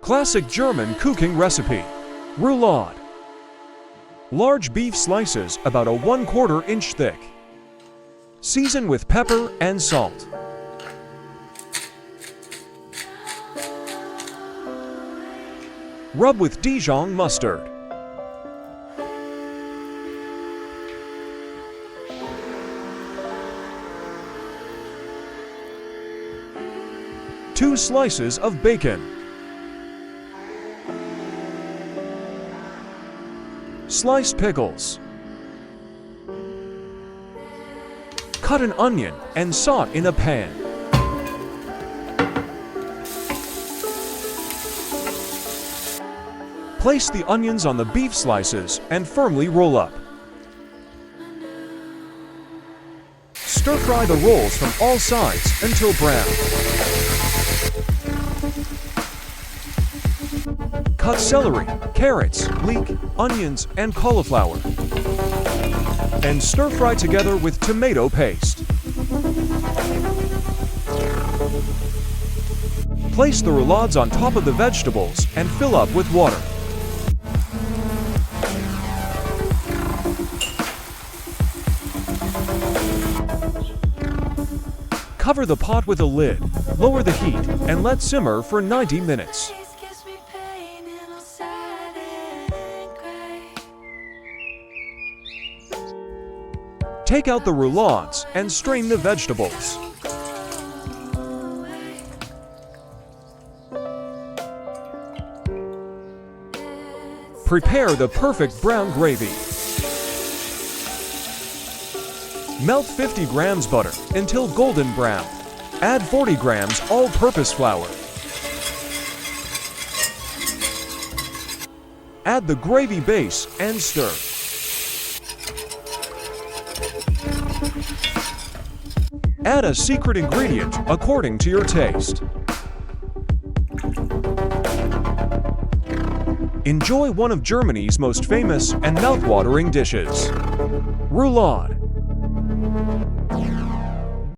Classic German cooking recipe. Roulade. Large beef slices about a 1/4 inch thick. Season with pepper and salt. Rub with Dijon mustard. Two slices of bacon. Sliced pickles. Cut an onion and saute in a pan. Place the onions on the beef slices and firmly roll up. Stir-fry the rolls from all sides until brown. Cut celery, carrots, leek, onions, and cauliflower. And stir-fry together with tomato paste. Place the roulades on top of the vegetables and fill up with water. Cover the pot with a lid, lower the heat, and let simmer for 90 minutes. Take out the roulades and strain the vegetables. Prepare the perfect brown gravy. Melt 50 grams butter until golden brown. Add 40 grams all-purpose flour. Add the gravy base and stir. Add a secret ingredient according to your taste. Enjoy one of Germany's most famous and mouth-watering dishes. Roulade.